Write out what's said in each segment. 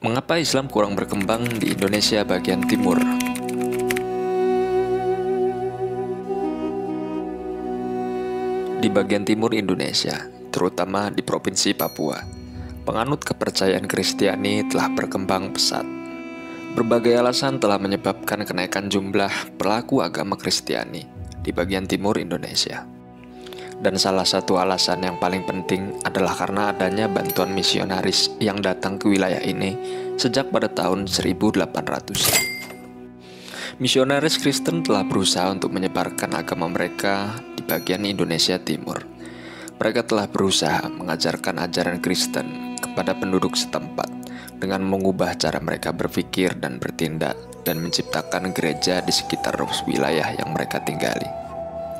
Mengapa Islam kurang berkembang di Indonesia bagian timur? Di bagian timur Indonesia, terutama di Provinsi Papua, penganut kepercayaan Kristiani telah berkembang pesat. Berbagai alasan telah menyebabkan kenaikan jumlah pelaku agama Kristiani di bagian timur Indonesia. Dan salah satu alasan yang paling penting adalah karena adanya bantuan misionaris yang datang ke wilayah ini sejak pada tahun 1800-an. Misionaris Kristen telah berusaha untuk menyebarkan agama mereka di bagian Indonesia Timur. Mereka telah berusaha mengajarkan ajaran Kristen kepada penduduk setempat dengan mengubah cara mereka berpikir dan bertindak dan menciptakan gereja di sekitar wilayah yang mereka tinggali.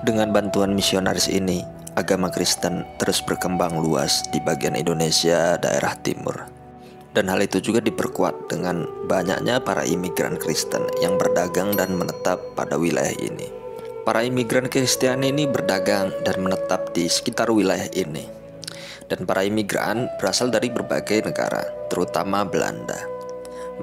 Dengan bantuan misionaris ini, agama Kristen terus berkembang luas di bagian Indonesia daerah timur. Dan hal itu juga diperkuat dengan banyaknya para imigran Kristen yang berdagang dan menetap pada wilayah ini. Para imigran Kristen ini berdagang dan menetap di sekitar wilayah ini. Dan para imigran berasal dari berbagai negara, terutama Belanda.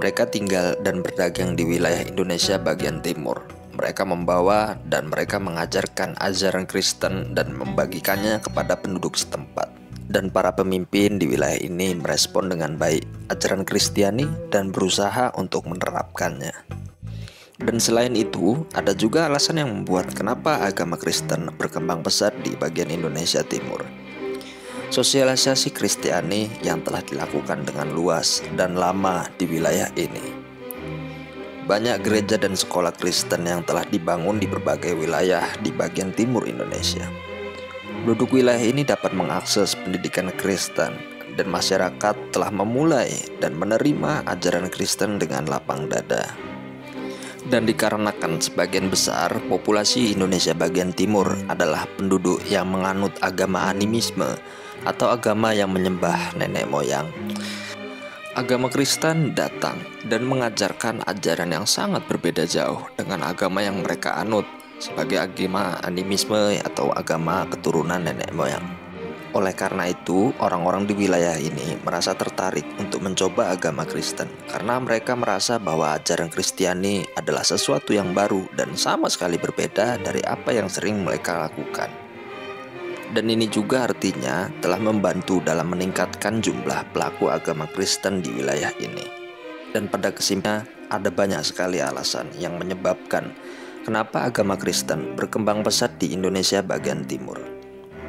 Mereka tinggal dan berdagang di wilayah Indonesia bagian timur. Mereka membawa dan mereka mengajarkan ajaran Kristen dan membagikannya kepada penduduk setempat. Dan para pemimpin di wilayah ini merespon dengan baik ajaran Kristiani dan berusaha untuk menerapkannya. Dan selain itu, ada juga alasan yang membuat kenapa agama Kristen berkembang pesat di bagian Indonesia Timur. Sosialisasi Kristiani yang telah dilakukan dengan luas dan lama di wilayah ini. Banyak gereja dan sekolah Kristen yang telah dibangun di berbagai wilayah di bagian timur Indonesia. Penduduk wilayah ini dapat mengakses pendidikan Kristen dan masyarakat telah memulai dan menerima ajaran Kristen dengan lapang dada. Dan dikarenakan sebagian besar populasi Indonesia bagian timur adalah penduduk yang menganut agama animisme atau agama yang menyembah nenek moyang, agama Kristen datang dan mengajarkan ajaran yang sangat berbeda jauh dengan agama yang mereka anut sebagai agama animisme atau agama keturunan nenek moyang. Oleh karena itu, orang-orang di wilayah ini merasa tertarik untuk mencoba agama Kristen karena mereka merasa bahwa ajaran Kristiani adalah sesuatu yang baru dan sama sekali berbeda dari apa yang sering mereka lakukan. Dan ini juga artinya telah membantu dalam meningkatkan jumlah pelaku agama Kristen di wilayah ini. Dan pada kesimpulannya ada banyak sekali alasan yang menyebabkan kenapa agama Kristen berkembang pesat di Indonesia bagian timur.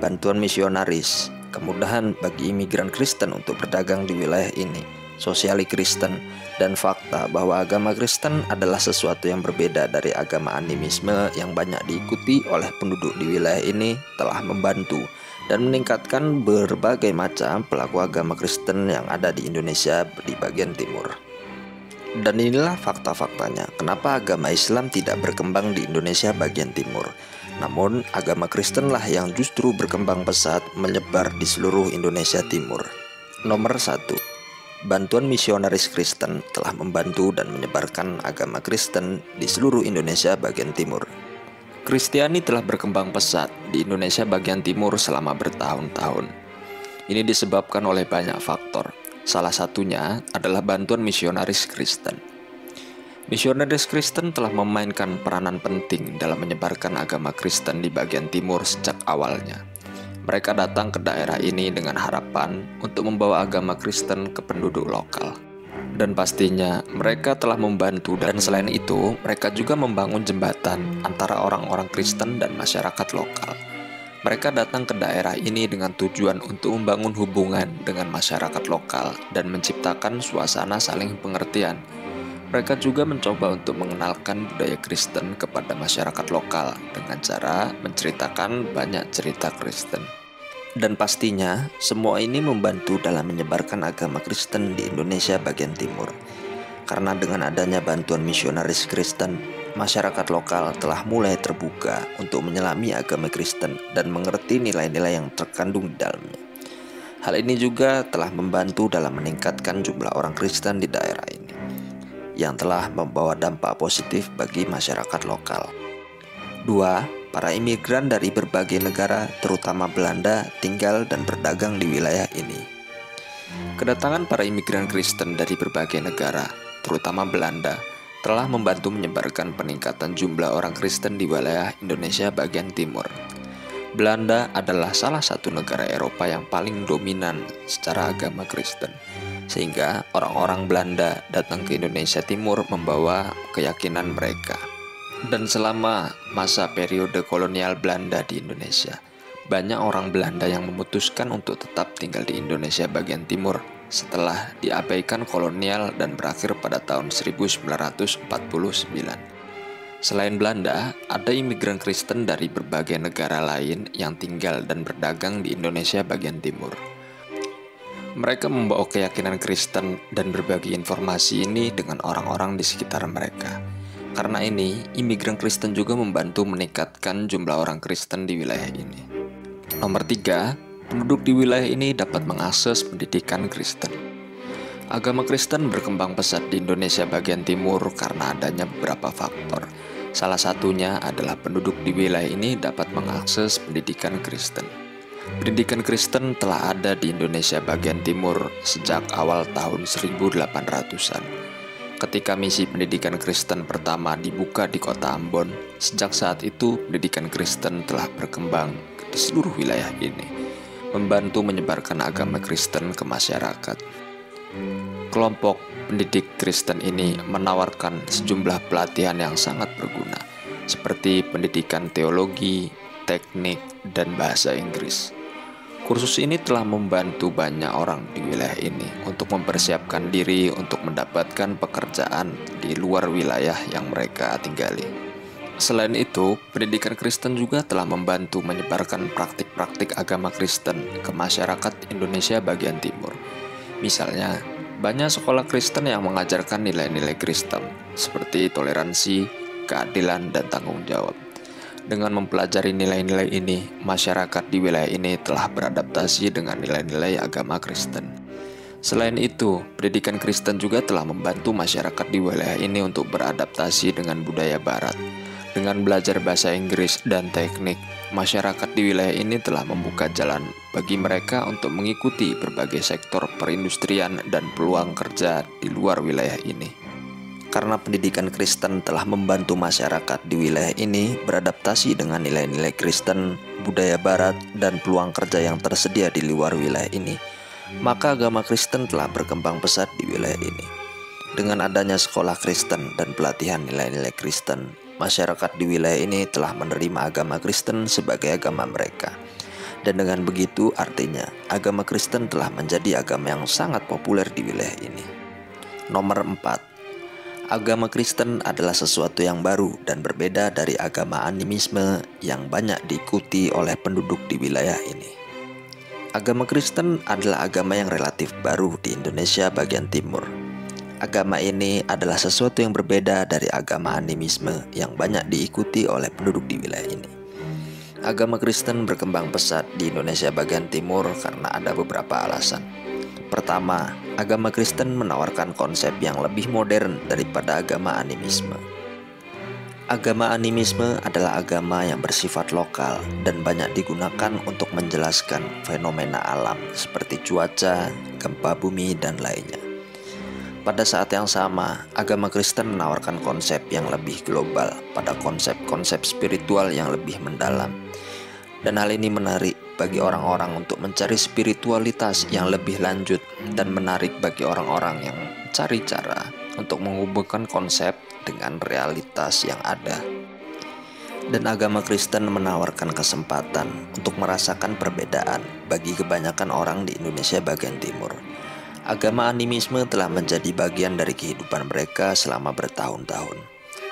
Bantuan misionaris, kemudahan bagi imigran Kristen untuk berdagang di wilayah ini, sosiali Kristen, dan fakta bahwa agama Kristen adalah sesuatu yang berbeda dari agama animisme yang banyak diikuti oleh penduduk di wilayah ini telah membantu dan meningkatkan berbagai macam pelaku agama Kristen yang ada di Indonesia di bagian timur. Dan inilah fakta-faktanya kenapa agama Islam tidak berkembang di Indonesia bagian timur. Namun agama Kristenlah yang justru berkembang pesat menyebar di seluruh Indonesia Timur. Nomor 1. Bantuan misionaris Kristen telah membantu dan menyebarkan agama Kristen di seluruh Indonesia bagian timur. Kristiani telah berkembang pesat di Indonesia bagian timur selama bertahun-tahun. Ini disebabkan oleh banyak faktor. Salah satunya adalah bantuan misionaris Kristen. Misionaris Kristen telah memainkan peranan penting dalam menyebarkan agama Kristen di bagian timur sejak awalnya. Mereka datang ke daerah ini dengan harapan untuk membawa agama Kristen ke penduduk lokal. Dan pastinya mereka telah membantu dan selain itu mereka juga membangun jembatan antara orang-orang Kristen dan masyarakat lokal. Mereka datang ke daerah ini dengan tujuan untuk membangun hubungan dengan masyarakat lokal dan menciptakan suasana saling pengertian. Mereka juga mencoba untuk mengenalkan budaya Kristen kepada masyarakat lokal dengan cara menceritakan banyak cerita Kristen. Dan pastinya semua ini membantu dalam menyebarkan agama Kristen di Indonesia bagian timur. Karena dengan adanya bantuan misionaris Kristen, masyarakat lokal telah mulai terbuka untuk menyelami agama Kristen dan mengerti nilai-nilai yang terkandung di dalamnya. Hal ini juga telah membantu dalam meningkatkan jumlah orang Kristen di daerah ini, yang telah membawa dampak positif bagi masyarakat lokal. 2. Para imigran dari berbagai negara, terutama Belanda, tinggal dan berdagang di wilayah ini. Kedatangan para imigran Kristen dari berbagai negara, terutama Belanda, telah membantu menyebarkan peningkatan jumlah orang Kristen di wilayah Indonesia bagian timur. Belanda adalah salah satu negara Eropa yang paling dominan secara agama Kristen, sehingga orang-orang Belanda datang ke Indonesia Timur membawa keyakinan mereka. Dan selama masa periode kolonial Belanda di Indonesia, banyak orang Belanda yang memutuskan untuk tetap tinggal di Indonesia bagian timur setelah diabaikan kolonial dan berakhir pada tahun 1949. Selain Belanda, ada imigran Kristen dari berbagai negara lain yang tinggal dan berdagang di Indonesia bagian timur. Mereka membawa keyakinan Kristen dan berbagi informasi ini dengan orang-orang di sekitar mereka. Karena ini, imigran Kristen juga membantu meningkatkan jumlah orang Kristen di wilayah ini. Nomor 3, penduduk di wilayah ini dapat mengakses pendidikan Kristen. Agama Kristen berkembang pesat di Indonesia bagian timur karena adanya beberapa faktor. Salah satunya adalah penduduk di wilayah ini dapat mengakses pendidikan Kristen. Pendidikan Kristen telah ada di Indonesia bagian timur sejak awal tahun 1800-an. Ketika misi pendidikan Kristen pertama dibuka di kota Ambon, sejak saat itu pendidikan Kristen telah berkembang di seluruh wilayah ini, membantu menyebarkan agama Kristen ke masyarakat. Kelompok pendidik Kristen ini menawarkan sejumlah pelatihan yang sangat berguna, seperti pendidikan teologi, teknik, dan bahasa Inggris. Kursus ini telah membantu banyak orang di wilayah ini untuk mempersiapkan diri untuk mendapatkan pekerjaan di luar wilayah yang mereka tinggali. Selain itu, pendidikan Kristen juga telah membantu menyebarkan praktik-praktik agama Kristen ke masyarakat Indonesia bagian timur. Misalnya, banyak sekolah Kristen yang mengajarkan nilai-nilai Kristen, seperti toleransi, keadilan, dan tanggung jawab. Dengan mempelajari nilai-nilai ini, masyarakat di wilayah ini telah beradaptasi dengan nilai-nilai agama Kristen. Selain itu, pendidikan Kristen juga telah membantu masyarakat di wilayah ini untuk beradaptasi dengan budaya Barat. Dengan belajar bahasa Inggris dan teknik, masyarakat di wilayah ini telah membuka jalan bagi mereka untuk mengikuti berbagai sektor perindustrian dan peluang kerja di luar wilayah ini. Karena pendidikan Kristen telah membantu masyarakat di wilayah ini beradaptasi dengan nilai-nilai Kristen, budaya Barat, dan peluang kerja yang tersedia di luar wilayah ini, maka agama Kristen telah berkembang pesat di wilayah ini. Dengan adanya sekolah Kristen dan pelatihan nilai-nilai Kristen, masyarakat di wilayah ini telah menerima agama Kristen sebagai agama mereka. Dan dengan begitu artinya agama Kristen telah menjadi agama yang sangat populer di wilayah ini. Nomor 4, agama Kristen adalah sesuatu yang baru dan berbeda dari agama animisme yang banyak diikuti oleh penduduk di wilayah ini. Agama Kristen adalah agama yang relatif baru di Indonesia bagian timur. Agama ini adalah sesuatu yang berbeda dari agama animisme yang banyak diikuti oleh penduduk di wilayah ini. Agama Kristen berkembang pesat di Indonesia bagian timur karena ada beberapa alasan. Pertama, agama Kristen menawarkan konsep yang lebih modern daripada agama animisme. Agama animisme adalah agama yang bersifat lokal dan banyak digunakan untuk menjelaskan fenomena alam seperti cuaca, gempa bumi, dan lainnya. Pada saat yang sama, agama Kristen menawarkan konsep yang lebih global pada konsep-konsep spiritual yang lebih mendalam. Dan hal ini menarik bagi orang-orang untuk mencari spiritualitas yang lebih lanjut dan menarik bagi orang-orang yang mencari cara untuk menghubungkan konsep dengan realitas yang ada. Dan agama Kristen menawarkan kesempatan untuk merasakan perbedaan bagi kebanyakan orang di Indonesia bagian timur. Agama animisme telah menjadi bagian dari kehidupan mereka selama bertahun-tahun.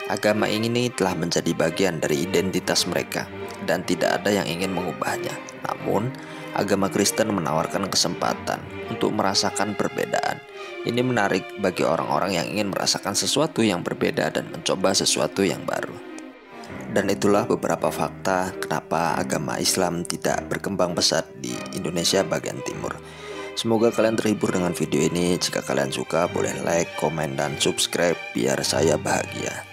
Agama ini telah menjadi bagian dari identitas mereka dan tidak ada yang ingin mengubahnya. Namun, agama Kristen menawarkan kesempatan untuk merasakan perbedaan. Ini menarik bagi orang-orang yang ingin merasakan sesuatu yang berbeda dan mencoba sesuatu yang baru. Dan itulah beberapa fakta kenapa agama Islam tidak berkembang pesat di Indonesia bagian timur. Semoga kalian terhibur dengan video ini. Jika kalian suka, boleh like, komen, dan subscribe biar saya bahagia.